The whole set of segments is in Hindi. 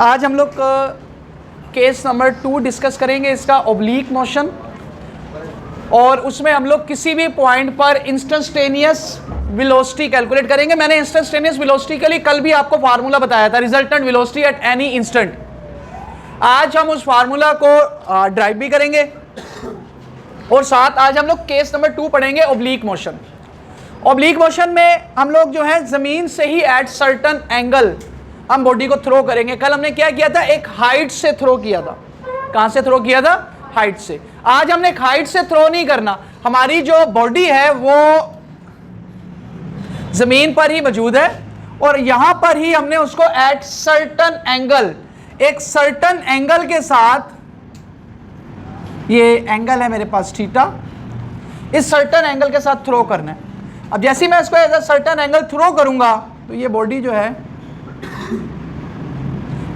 आज हम लोग केस नंबर 2 डिस्कस करेंगे, इसका ओब्लीक मोशन, और उसमें हम लोग किसी भी पॉइंट पर इंस्टेंटेनियस वेलोसिटी कैलकुलेट करेंगे। मैंने इंस्टेंटेनियस वेलोसिटी के लिए कल भी आपको फार्मूला बताया था, resultant velocity at any instant. आज हम उस फार्मूला को ड्राइव भी करेंगे और साथ आज हम लोग केस नंबर 2 पढ़ेंगे, ओब्लीक मोशन। ओब्लीक मोशन में हम लोग जो है जमीन से ही एट सर्टन एंगल हम बॉडी को थ्रो करेंगे। कल हमने क्या किया था, एक हाइट से थ्रो किया था। कहां से थ्रो किया था? हाइट से। आज हमने एक हाइट से थ्रो नहीं करना, हमारी जो बॉडी है वो जमीन पर ही मौजूद है और यहां पर ही हमने उसको एट सर्टन एंगल, एक सर्टन एंगल के साथ, ये एंगल है मेरे पास थीटा, इस सर्टन एंगल के साथ थ्रो करना है। अब जैसे मैं इसको as a certain angle throw करूंगा तो ये बॉडी जो है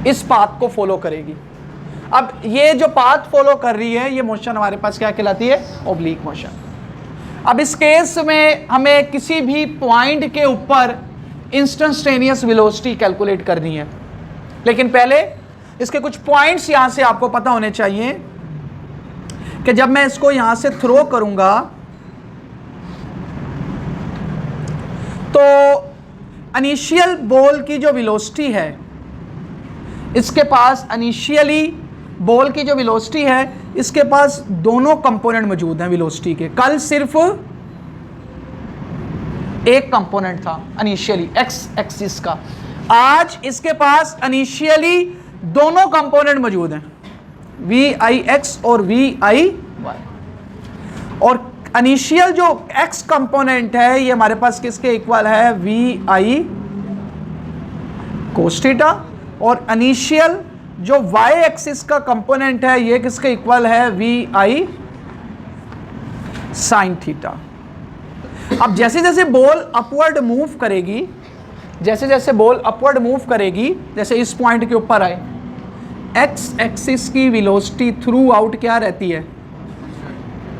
इस पाथ को फॉलो करेगी। अब ये जो पाथ फॉलो कर रही है, ये मोशन हमारे पास क्या कहलाती है? Oblique motion. अब इस केस में हमें किसी भी पॉइंट के ऊपर इंस्टेंटेनियस वेलोसिटी कैलकुलेट करनी है, लेकिन पहले इसके कुछ पॉइंट्स यहां से आपको पता होने चाहिए कि जब मैं इसको यहां से थ्रो करूंगा तो इनिशियल बॉल की जो वेलोसिटी है, इसके पास इनिशियली बॉल की जो वेलोसिटी है, इसके पास दोनों कंपोनेंट मौजूद हैं वेलोसिटी के। कल सिर्फ एक कंपोनेंट था इनिशियली एक्स एक्सिस का, आज इसके पास इनिशियली दोनों कंपोनेंट मौजूद हैं, वी आई एक्स और वी आई वाई। और इनिशियल जो एक्स कंपोनेंट है ये हमारे पास किसके इक्वल है? V I cos theta. और इनिशियल जो वाई एक्सिस का कंपोनेंट है ये किसके इक्वल है? V I sine theta. अब जैसे जैसे बॉल अपवर्ड मूव करेगी, जैसे जैसे बॉल अपवर्ड मूव करेगी, जैसे इस पॉइंट के ऊपर आए, एक्स एक्सिस की वेलोसिटी थ्रू आउट क्या रहती है?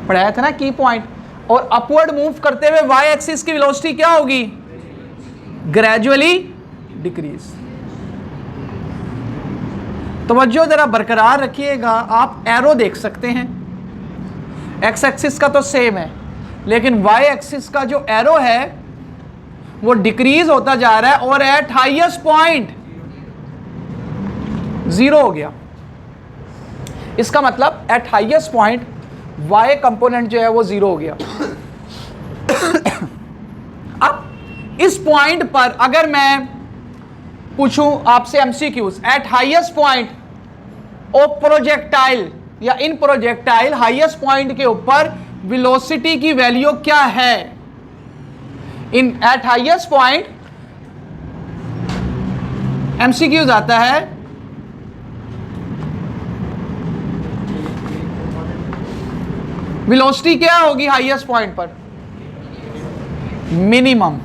पढ़ाया था ना की पॉइंट। और अपवर्ड मूव करते हुए वाई एक्सिस की वेलोसिटी क्या होगी? Gradually decrease. तवज्जो जरा बरकरार रखिएगा, आप एरो देख सकते हैं, एक्स एक्सिस का तो सेम है, लेकिन वाई एक्सिस का जो एरो है वो डिक्रीज होता जा रहा है और एट हाईएस्ट पॉइंट 0 हो गया। इसका मतलब at highest point Y component जो है वो 0 हो गया। अब इस पॉइंट पर अगर मैं पूछूं आपसे MCQs, eight highest point of projectile या इन प्रोजेक्टाइल, हाईएस्ट पॉइंट के ऊपर वेलोसिटी की वैल्यू क्या है? इन एट हाईएस्ट पॉइंट एमसीक्यूज आता है वेलोसिटी क्या होगी हाईएस्ट पॉइंट पर? मिनिमम।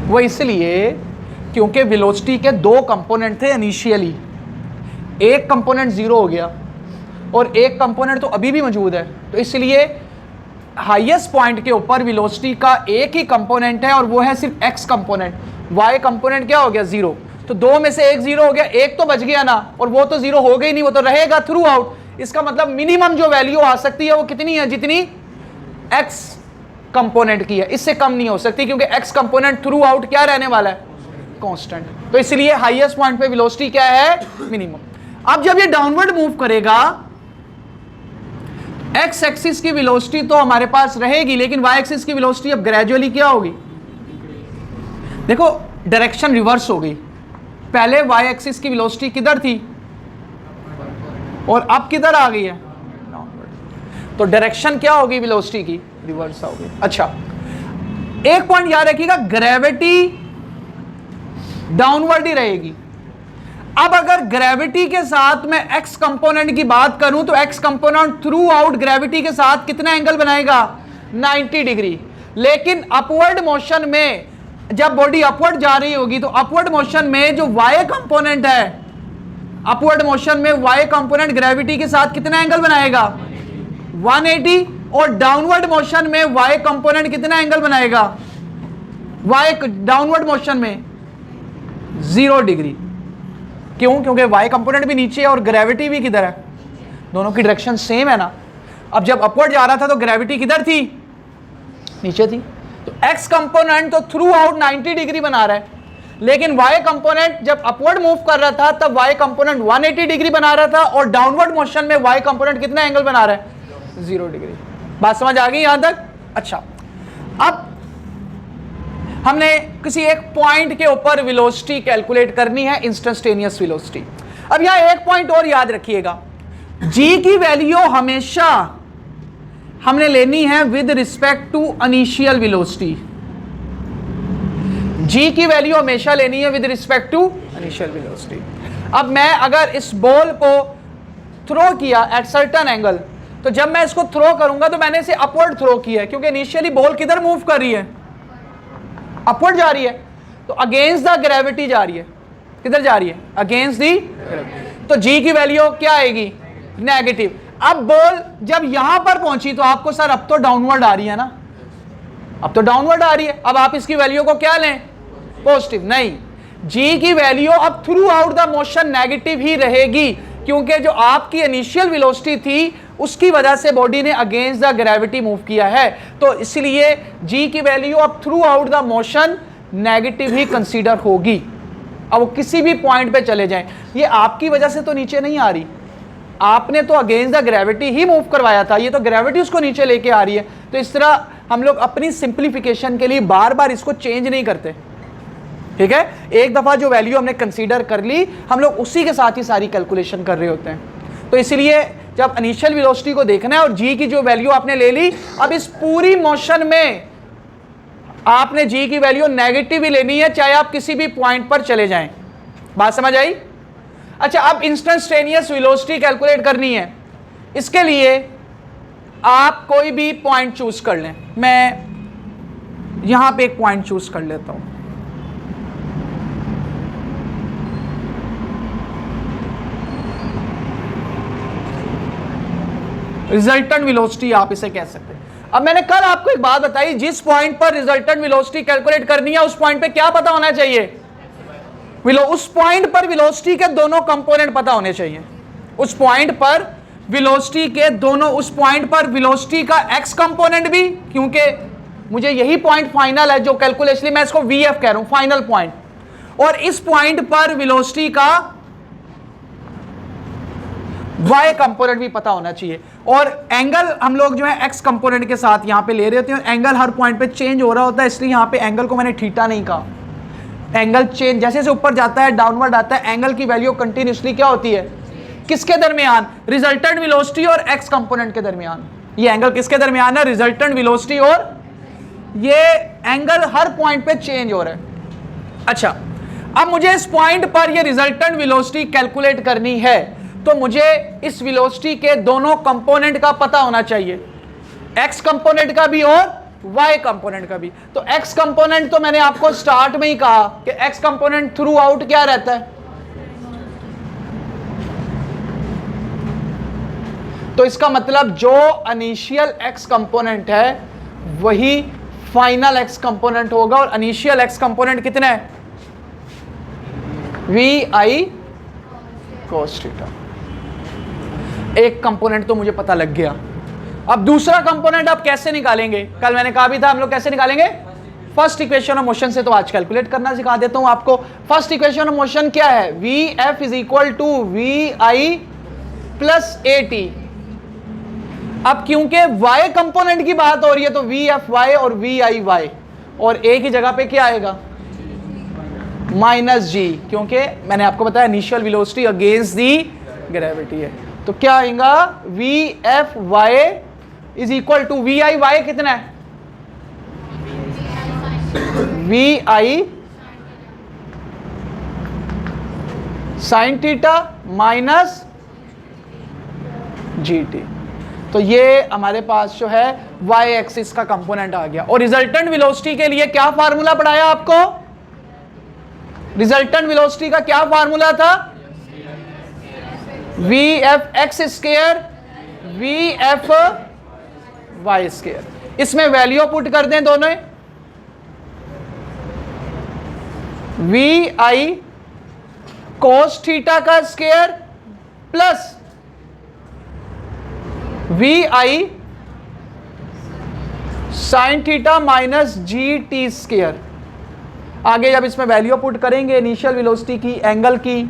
वो इसलिए क्योंकि वेलोसिटी के दो कंपोनेंट थे इनिशियली, एक कंपोनेंट 0 हो गया और एक कंपोनेंट तो अभी भी मौजूद है, तो इसलिए हाईएस्ट पॉइंट के ऊपर वेलोसिटी का एक ही कंपोनेंट है और वो है सिर्फ एक्स कंपोनेंट। वाई कंपोनेंट क्या हो गया? 0। तो दो में से एक 0 हो गया, एक तो बच गया ना, और वो तो 0 हो गई नहीं, वो तो रहेगा थ्रू आउट। इसका मतलब मिनिमम जो वैल्यू आ सकती है वो कितनी है? जितनी एक्स कंपोनेंट की है, इससे कम नहीं हो सकती, क्योंकि एक्स कंपोनेंट थ्रू आउट क्या रहने वाला है? कांस्टेंट। तो इसलिए हाईएस्ट पॉइंट पे वेलोसिटी क्या है? मिनिमम। अब जब ये डाउनवर्ड मूव करेगा, एक्स एक्सिस की वेलोसिटी तो हमारे पास रहेगी, लेकिन वाई एक्सिस की वेलोसिटी अब ग्रेजुअली क्या होगी? देखो डायरेक्शन रिवर्स हो गई। पहले वाई एक्सिस की वेलोसिटी किधर थी और अब किधर आ गई है? डाउनवर्ड। तो डायरेक्शन क्या होगी वेलोसिटी की? रिवर्स होगी। अच्छा, एक पॉइंट याद रखिएगा, ग्रेविटी डाउनवर्ड ही रहेगी। अब अगर ग्रेविटी के साथ मैं एक्स कंपोनेंट की बात करूं तो x component through out gravity के साथ कितना एंगल बनाएगा? 90 डिग्री। लेकिन अपवर्ड मोशन में जब बॉडी अपवर्ड जा रही होगी तो अपवर्ड मोशन में जो वाई कंपोनेंट है, अपवर्ड मोशन में वाई कंपोनेंट ग्रेविटी के साथ कितना एंगल बनाएगा? 180। और डाउनवर्ड मोशन में वाई कंपोनेंट कितना एंगल बनाएगा? वाई डाउनवर्ड मोशन में 0 डिग्री। क्यों? क्योंकि y कंपोनेंट भी नीचे है और ग्रेविटी भी किधर है, दोनों की डायरेक्शन सेम है ना। अब जब अपवर्ड जा रहा था तो ग्रेविटी किधर थी, नीचे थी। तो x कंपोनेंट तो थ्रू आउट 90 डिग्री बना रहा है, लेकिन y कंपोनेंट जब अपवर्ड मूव कर रहा था तब y कंपोनेंट 180 डिग्री बना रहा था, और डाउनवर्ड मोशन में y कंपोनेंट कितना एंगल बना रहा है, 0 डिग्री। बात समझ आ गई यहां तक? अच्छा, अब हमने किसी एक पॉइंट के ऊपर वेलोसिटी कैलकुलेट करनी है, इंस्टेंटेनियस वेलोसिटी। अब यहां एक पॉइंट और याद रखिएगा, g की वैल्यू हमेशा हमने लेनी है with respect to initial velocity. g की वैल्यू हमेशा लेनी है with respect to initial velocity. अब मैं अगर इस बॉल को थ्रो किया एट सर्टेन एंगल, तो जब मैं इसको थ्रो करूंगा तो मैंने इसे अपवर्ड थ्रो किया है, क्योंकि इनिशियली बॉल किधर मूव कर रही है, अपवर्ड जा रही है, तो अगेंस्ट द ग्रेविटी जा रही है। किधर जा रही है, अगेंस्ट दी ग्रेविटी। तो g की वैल्यू क्या आएगी, नेगेटिव। अब बॉल जब यहां पर पहुंची तो आपको सर अब तो डाउनवर्ड आ रही है ना, अब तो डाउनवर्ड आ रही है, अब आप इसकी वैल्यू को क्या लें, पॉजिटिव। नहीं, g की वैल्यू अब throughout the motion negative ही रहेगी, क्योंकि जो आपकी इनिशियल वेलोसिटी थी उसकी वजह से बॉडी ने अगेंस्ट द ग्रेविटी मूव किया है, तो इसलिए g की वैल्यू अब throughout the motion negative he consider होगी। अब वो किसी भी पॉइंट पे चले जाएं, ये आपकी वजह से तो नीचे नहीं आ रही, आपने तो against the gravity he move करवाया था, ये तो ग्रेविटी उसको नीचे लेके आ रही है। तो इस तरह हम लोग अपनी सिंप्लीफिकेशन के लिए बार बार इसको चेंज नहीं करते, ठीक है। एक दफा जो वैल्यू हमने कंसीडर कर ली, हम लोग उसी के साथ ही सारी कैलकुलेशन कर रहे होते हैं। तो इसलिए जब इनिशियल वेलोसिटी को देखना है और g की जो वैल्यू आपने ले ली, अब इस पूरी मोशन में आपने g की वैल्यू नेगेटिव ही लेनी है, चाहे आप किसी भी पॉइंट पर चले जाएं। बात समझ आई? अच्छा, अब इंस्टेंटेनियस वेलोसिटी कैलकुलेट करनी है, इसके लिए आप कोई भी पॉइंट चूज कर लें। मैं यहां पे एक पॉइंट चूज कर लेता हूं, रिजल्टेंट वेलोसिटी आप इसे कह सकते हैं। अब मैंने कल आपको एक बात बताई, जिस पॉइंट पर रिजल्टेंट वेलोसिटी कैलकुलेट करनी है उस पॉइंट पे क्या पता होना चाहिए, उस पॉइंट पर वेलोसिटी के दोनों कंपोनेंट पता होने चाहिए। उस पॉइंट पर वेलोसिटी के दोनों, उस पॉइंट पर वेलोसिटी का x कंपोनेंट भी, क्योंकि मुझे यही पॉइंट फाइनल है जो कैलकुलेशन, मैं इसको vf कह रहा हूं, फाइनल पॉइंट, और इस पॉइंट पर वेलोसिटी का y कंपोनेंट भी पता होना चाहिए। और एंगल हम लोग जो है x कंपोनेंट के साथ यहां पे ले रहे होते हैं, एंगल हर पॉइंट पे चेंज हो रहा होता है, इसलिए यहां पे एंगल को मैंने थीटा नहीं कहा। एंगल चेंज जैसे जैसे ऊपर जाता है, डाउनवर्ड आता है, एंगल की वैल्यू कंटिन्यूसली क्या होती है, किसके दरमियान, रिजल्टेंट वेलोसिटी और x कंपोनेंट के दरमियान। ये एंगल किसके दरमियान है, रिजल्टेंट वेलोसिटी, और ये एंगल हर पॉइंट पे चेंज हो रहा है। अच्छा, अब मुझे इस पॉइंट पर ये रिजल्टेंट वेलोसिटी कैलकुलेट करनी है, तो मुझे इस वेलोसिटी के दोनों कंपोनेंट का पता होना चाहिए, x कंपोनेंट का भी और y कंपोनेंट का भी। तो x कंपोनेंट तो मैंने आपको स्टार्ट में ही कहा कि x कंपोनेंट थ्रू आउट क्या रहता है, तो इसका मतलब जो इनिशियल x कंपोनेंट है वही फाइनल x कंपोनेंट होगा, और इनिशियल x कंपोनेंट कितना है, vi cos थीटा। एक कंपोनेंट तो मुझे पता लग गया। अब दूसरा कंपोनेंट आप कैसे निकालेंगे, कल मैंने कहा भी था हम लोग कैसे निकालेंगे, फर्स्ट इक्वेशन ऑफ मोशन से। तो आज कैलकुलेट करना सिखा देता हूं आपको। फर्स्ट इक्वेशन ऑफ मोशन क्या है, vf is equal to vi plus at। अब क्योंकि y कंपोनेंट की बात हो रही है तो vfy और viy, और a की जगह पे क्या आएगा, माइनस g, क्योंकि मैंने आपको बताया initial velocity against the gravity है। तो क्या आएगा, vfy is equal to viy कितना है, vi sine theta minus gt। तो ये हमारे पास जो है y एक्सिस का कंपोनेंट आ गया। और रिजल्टेंट वेलोसिटी के लिए क्या फार्मूला पढ़ाया आपको, रिजल्टेंट वेलोसिटी का क्या फार्मूला था, vf(x) स्क्वायर vf(y) स्क्वायर। इसमें वैल्यू पुट कर दें दोनों, vi कोस थीटा का square plus V I sine theta minus G T square. आगे जब इसमें वैल्यू पुट करेंगे इनिशियल वेलोसिटी की, एंगल की,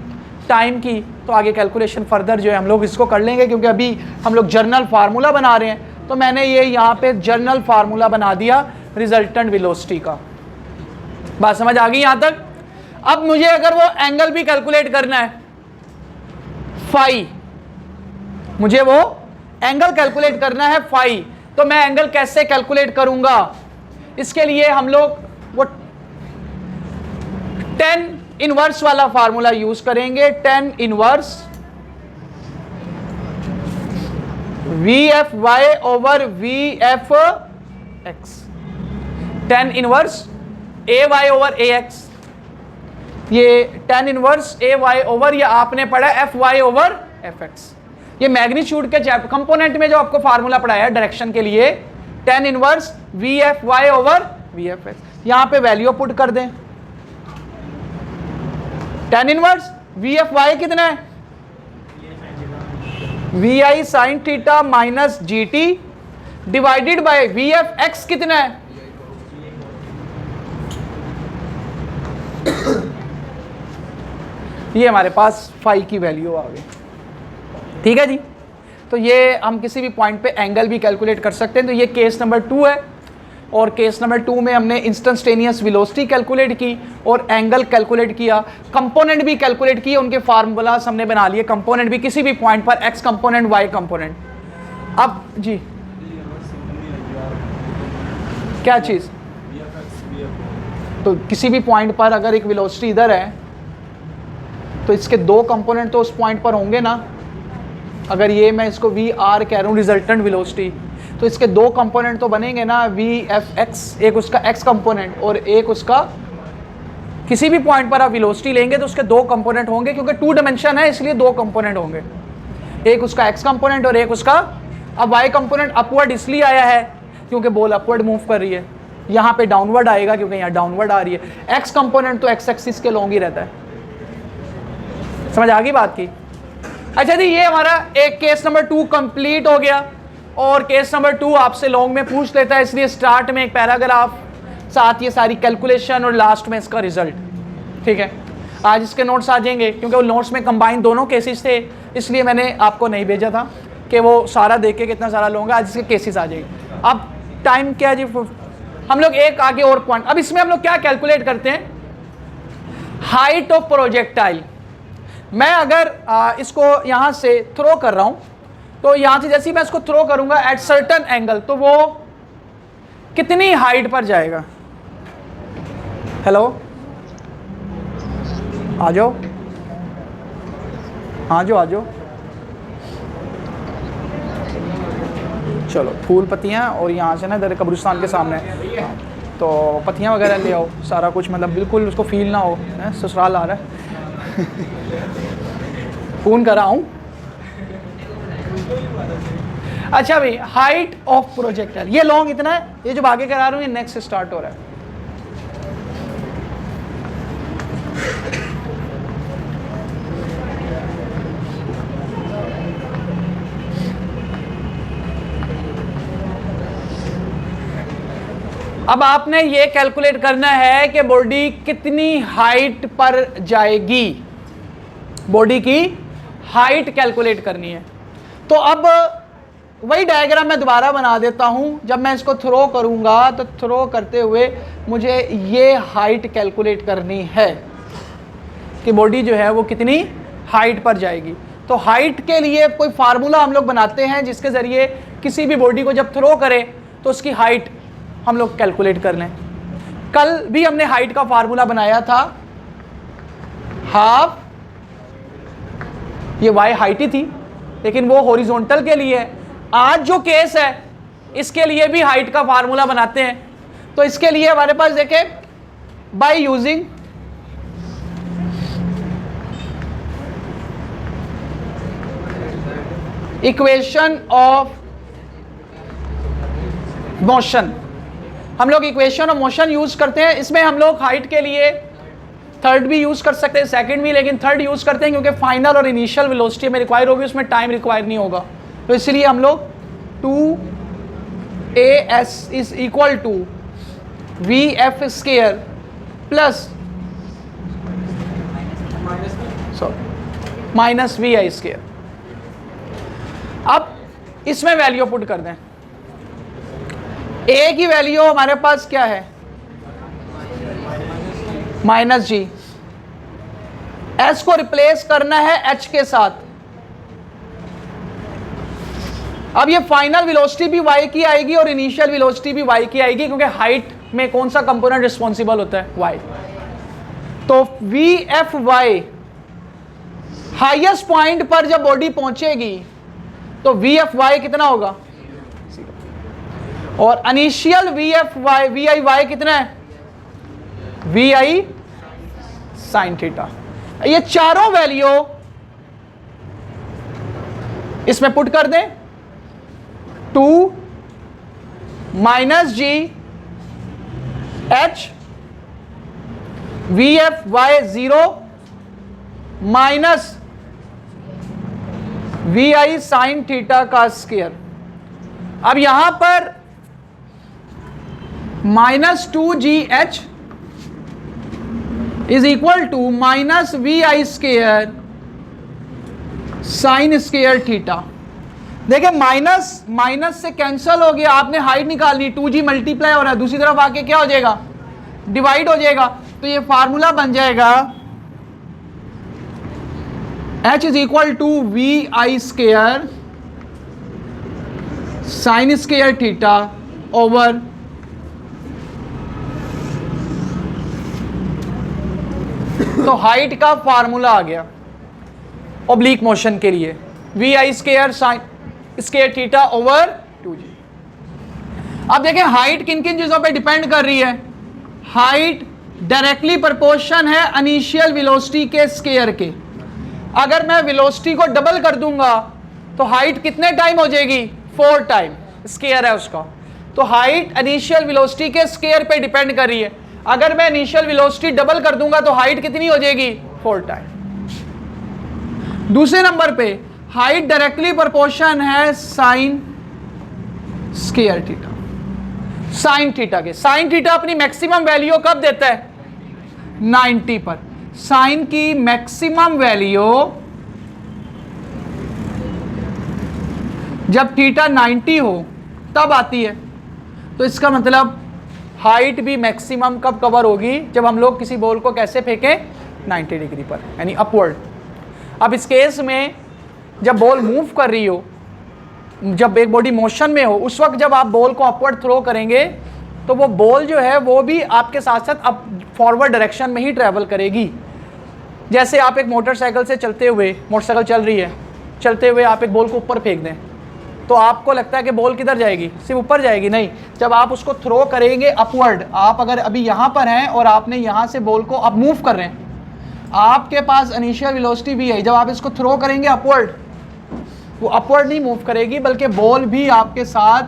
टाइम की, तो आगे कैलकुलेशन फर्दर जो है हम लोग इसको कर लेंगे, क्योंकि अभी हम लोग जर्नल फार्मूला बना रहे हैं। तो मैंने ये यहाँ पे जर्नल फार्मूला बना दिया रिजल्टेंट वेलोसिटी का। बात समझ आ गई यहाँ तक? अब मुझे अगर वो एंगल भी कैलकुलेट करना है, फाई, मुझे वो एंगल कैलकुलेट करना है फाई, तो मैं एंगल कैसे कैलकुलेट करूंगा? इसके लिए हम लोग वो tan इनवर्स वाला फार्मूला यूज करेंगे। tan inverse V F Y over V F X, tan inverse A Y over A X, ये tan inverse A Y over, ये आपने पढ़ा F Y over F X. ये मैग्नीट्यूड के चैप्टर कंपोनेंट में जो आपको फार्मूला पढ़ाया है डायरेक्शन के लिए, tan inverse V F Y over V F X. यहां पे वैल्यू पुट कर दें। tan inverse V F Y कितना है? V I sine theta minus G T divided by V F X कितना है? ये हमारे पास फाई की वैल्यू आ गई। ठीक है जी। तो ये हम किसी भी पॉइंट पे एंगल भी कैलकुलेट कर सकते हैं। तो ये केस नंबर 2 है, और केस नंबर 2 में हमने इंस्टेंटेनियस वेलोसिटी कैलकुलेट की और एंगल कैलकुलेट किया, कंपोनेंट भी कैलकुलेट किए, उनके फार्मूलास हमने बना लिए, कंपोनेंट भी किसी भी पॉइंट पर, एक्स कंपोनेंट, वाई कंपोनेंट। अब जी क्या चीज़? तो किसी भी पॉइंट पर अगर एक वेलोसिटी इधर है तो इसके दो कंपोनेंट तो उस पॉइंट पर होंगे ना। अगर ये मैं इसको वी आर कह रहा हूँ रिजल्टेंट वेलोसिटी, तो इसके दो कंपोनेंट तो बनेंगे ना, वी एफ एक्स, एक उसका एक्स कंपोनेंट और एक उसका, किसी भी पॉइंट पर आप वेलोसिटी लेंगे तो उसके दो कंपोनेंट होंगे, क्योंकि 2 डायमेंशन है इसलिए दो कंपोनेंट होंगे, एक उसका एक्स कंपोनेंट और एक उसका। अब वाई कंपोनेंट अपवर्ड इसलिए आया है क्योंकि बॉल अपवर्ड मूव कर रही है, यहाँ पे डाउनवर्ड आएगा क्योंकि यहाँ डाउनवर्ड आ रही है। एक्स कंपोनेंट तो एक्स एक्सिस के लॉन्ग ही रहता है। समझ आ गई बात की? अच्छा जी, ये हमारा एक केस नंबर 2 कंप्लीट हो गया, और केस नंबर 2 आपसे लॉन्ग में पूछ लेता है, इसलिए स्टार्ट में एक पैराग्राफ, साथ ये सारी कैलकुलेशन और लास्ट में इसका रिजल्ट। ठीक है, आज इसके नोट्स आ जाएंगे, क्योंकि वो नोट्स में कंबाइन दोनों केसेस थे, इसलिए मैंने आपको नहीं भेजा था कि वो सारा देख के कितना सारा लूँगा। आज इसके केसेस आ जाएंगे। अब टाइम क्या है जी? हम लोग एक आगे और पॉइंट, अब इसमें हम लोग क्या कैलकुलेट करते हैं? Height of projectile. मैं अगर इसको यहाँ से थ्रो कर रहा हूँ, तो यहाँ से जैसे ही मैं इसको थ्रो करूँगा एट सर्टन एंगल, तो वो कितनी हाइट पर जाएगा? हेलो, आ जाओ, आ जाओ, आ जाओ। चलो, फूल पत्तियाँ, और यहाँ से ना इधर कब्रिस्तान के सामने, तो पत्तियाँ वगैरह ले आओ, सारा कुछ, मतलब बिल्कुल उसको फील ना हो ससुराल आ रहा है। फोन कर रहा हूँ। अच्छा भाई, हाइट ऑफ प्रोजेक्टाइल, ये लॉन्ग इतना है, ये जो आगे करा रहा हूँ ये नेक्स्ट स्टार्ट हो रहा है। अब आपने ये कैलकुलेट करना है कि बॉडी कितनी हाइट पर जाएगी, बॉडी की हाइट कैलकुलेट करनी है। तो अब वही डायग्राम मैं दोबारा बना देता हूँ। जब मैं इसको थ्रो करूँगा तो थ्रो करते हुए मुझे ये हाइट कैलकुलेट करनी है कि बॉडी जो है वो कितनी हाइट पर जाएगी। तो हाइट के लिए कोई फार्मूला हम लोग बनाते हैं जिसके ज़रिए किसी भी बॉडी को जब थ्रो करें तो उसकी हाइट हम लोग कैलकुलेट कर लें। कल भी हमने हाइट का फार्मूला बनाया था, हाफ, ये वाई हाइट ही थी, लेकिन वो हॉरिजॉन्टल के लिए है। आज जो केस है इसके लिए भी हाइट का फार्मूला बनाते हैं। तो इसके लिए हमारे पास देखें, by using equation of motion, हम लोग इक्वेशन ऑफ मोशन यूज करते हैं। इसमें हम लोग हाइट के लिए थर्ड भी यूज कर सकते हैं, सेकंड भी, लेकिन थर्ड यूज करते हैं क्योंकि फाइनल और इनिशियल वेलोसिटी में रिक्वायर होगी, उसमें टाइम रिक्वायर नहीं होगा। तो इसलिए हम लोग 2as is equal to vf square plus minus vi square. अब इसमें वैल्यू पुट कर दें। a की वैल्यू हमारे पास क्या है, माइनस जी। s को रिप्लेस करना है h के साथ। अब ये फाइनल वेलोसिटी भी y की आएगी और इनिशियल वेलोसिटी भी y की आएगी, क्योंकि हाइट में कौन सा कंपोनेंट रिस्पॉन्सिबल होता है, y। तो vfy हाईएस्ट पॉइंट पर जब बॉडी पहुंचेगी तो vfy कितना होगा, और इनिशियल vfy viy कितना है, vi साइन थीटा। ये चारों वैल्यू इसमें पुट कर दें। 2 minus G H vfy 0 minus vi sine theta का स्क्वायर। अब यहां पर minus 2gh is equal to minus vi square sine square theta. देखिए माइनस माइनस से कैंसल हो गया, आपने हाइट निकालनी, 2g मल्टीप्लाई हो रहा है, दूसरी तरफ आके क्या हो जाएगा, डिवाइड हो जाएगा। तो ये फार्मूला बन जाएगा h is equal to vi square sine square theta over तो हाइट का फार्मूला आ गया ऑब्लिक मोशन के लिए, vi square sine square theta over 2g। अब देखें हाइट किन किन चीजों पे डिपेंड कर रही है। हाइट डायरेक्टली प्रोपोर्शन है इनिशियल वेलोसिटी के स्क्वायर के। अगर मैं वेलोसिटी को डबल कर दूंगा तो हाइट कितने टाइम हो जाएगी, 4 टाइम, स्क्वायर है उसका। तो हाइट इनिशियल वेलोसिटी के स्क्वायर पे डिपेंड कर रही है। अगर मैं इनिशियल वेलोसिटी डबल कर दूंगा तो हाइट कितनी हो जाएगी, 4 टाइम। दूसरे नंबर पे हाइट डायरेक्टली प्रोपोर्शन है sign square theta, sine theta के। साइन थीटा अपनी मैक्सिमम वैल्यू कब देता है, 90 पर। साइन की मैक्सिमम वैल्यू जब थीटा 90 हो तब आती है। तो इसका मतलब हाइट भी मैक्सिमम कब कवर होगी, जब हम लोग किसी बॉल को कैसे फेंकें, 90 डिग्री पर, यानी अपवर्ड। अब इस केस में जब बॉल मूव कर रही हो, जब एक बॉडी मोशन में हो, उस वक्त जब आप बॉल को अपवर्ड थ्रो करेंगे तो वो बॉल जो है वो भी आपके साथ साथ अप फॉरवर्ड डायरेक्शन में ही ट्रैवल करेगी। जैसे आप एक मोटरसाइकिल से चलते हुए, मोटरसाइकिल चल रही है, चलते हुए आप एक बॉल को ऊपर फेंक दें तो आपको लगता है कि बॉल किधर जाएगी, सिर्फ ऊपर जाएगी, नहीं। जब आप उसको थ्रो करेंगे अपवर्ड, आप अगर अभी यहाँ पर हैं और आपने यहाँ से बॉल को अब मूव कर रहे हैं, आपके पास इनिशियल वेलोसिटी भी है, जब आप इसको थ्रो करेंगे अपवर्ड, वो अपवर्ड नहीं मूव करेगी बल्कि बॉल भी आपके साथ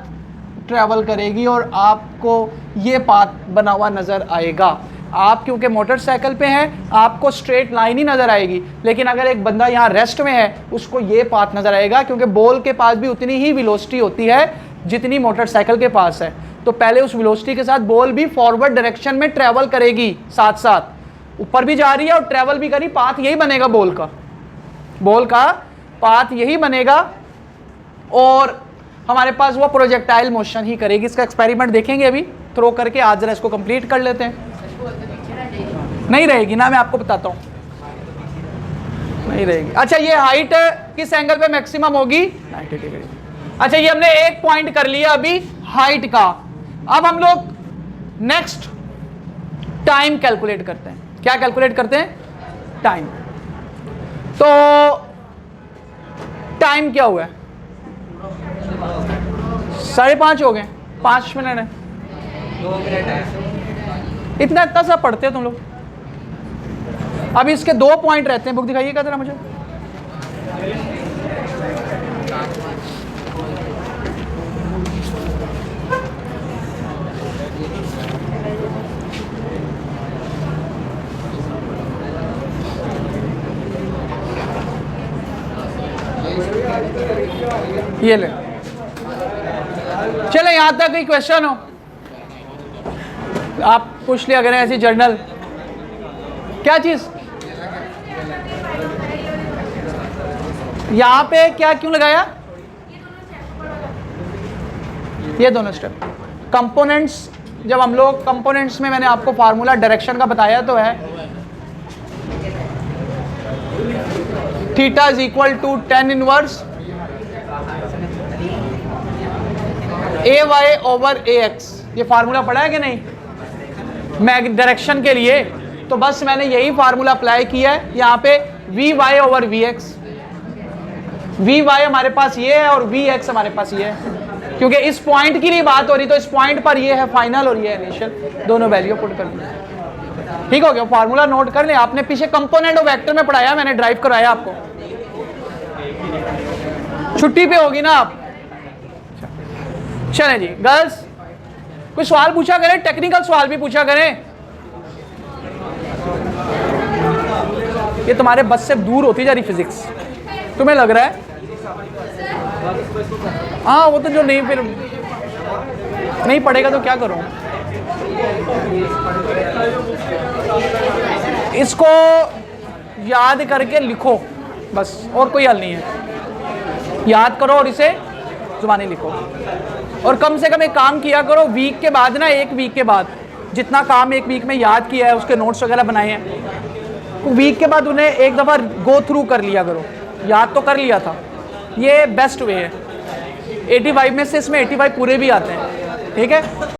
ट्रैवल करेगी और आपको ये पाथ बना हुआ नज़र आएगा। आप क्योंकि मोटरसाइकिल पे हैं, आपको स्ट्रेट लाइन ही नज़र आएगी, लेकिन अगर एक बंदा यहाँ रेस्ट में है उसको ये पाथ नज़र आएगा, क्योंकि बॉल के पास भी उतनी ही वेलोसिटी होती है जितनी मोटरसाइकिल के पास है। तो पहले उस वेलोसिटी के साथ बॉल भी फॉरवर्ड डायरेक्शन में ट्रैवल करेगी, साथ साथ ऊपर भी जा रही है और ट्रैवल भी करी, पाथ यही बनेगा बॉल का पाथ यही बनेगा और हमारे पास वो प्रोजेक्टाइल मोशन ही करेगी। इसका एक्सपेरिमेंट देखेंगे अभी थ्रो करके, आज जरा इसको कंप्लीट कर लेते हैं। नहीं रहेगी ना, मैं आपको बताता हूँ, नहीं रहेगी। अच्छा, ये हाइट किस एंगल पे मैक्सिमम होगी, 90 डिग्री। अच्छा, ये हमने एक पॉइंट कर लिया अभी हाइट का। अब हम लोग नेक्स्ट टाइम कैलकुलेट करते हैं। क्या कैलकुलेट करते हैं, टाइम। तो टाइम क्या हुआ है, 5:30 हो गए, 5 मिनट है, 2 मिनट है। इतना सा पढ़ते हो तुम लोग। अभी इसके 2 पॉइंट रहते हैं, बुक दिखाइएगा जरा मुझे। ये ले, चले यहां तक कोई क्वेश्चन हो आप पूछ लिया करें ऐसी जर्नल। क्या चीज यहां पे क्या क्यों लगाया? ये दोनों स्टेप कंपोनेंट्स, जब हम लोग कंपोनेंट्स में मैंने आपको फार्मूला डायरेक्शन का बताया तो है theta is equal to tan inverse A Y over A X. ये फार्मूला पढ़ा है कि नहीं मैं डायरेक्शन के लिए? तो बस मैंने यही फार्मूला अप्लाई किया है यहाँ पे V Y over V X. V Y हमारे पास ये है और वी एक्स हमारे पास ये है, क्योंकि इस पॉइंट की नहीं बात हो रही तो इस पॉइंट पर ये है फाइनल और ये है इनिशियल, दोनों वैल्यू पुट कर दी। ठीक हो गया? फार्मूला नोट कर ले, आपने पीछे कंपोनेंट और वेक्टर में पढ़ाया, मैंने ड्राइव कराया आपको। छुट्टी पे होगी ना आप? चलें जी गर्ल्स, कुछ सवाल पूछा करें, टेक्निकल सवाल भी पूछा करें। ये तुम्हारे बस से दूर होती जा रही फिजिक्स, तुम्हें लग रहा है? हाँ वो तो जो नहीं फिर नहीं पढ़ेगा तो क्या करूं। इसको याद करके लिखो बस, और कोई हल नहीं है। याद करो और इसे जुबानी लिखो, और कम से कम एक काम किया करो वीक के बाद ना, एक वीक के बाद जितना काम एक वीक में याद किया है उसके नोट्स वगैरह बनाए हैं, तो वीक के बाद उन्हें एक दफ़ा गो थ्रू कर लिया करो। याद तो कर लिया था, ये बेस्ट वे है। 85 में से इसमें 85 पूरे भी आते हैं। ठीक है।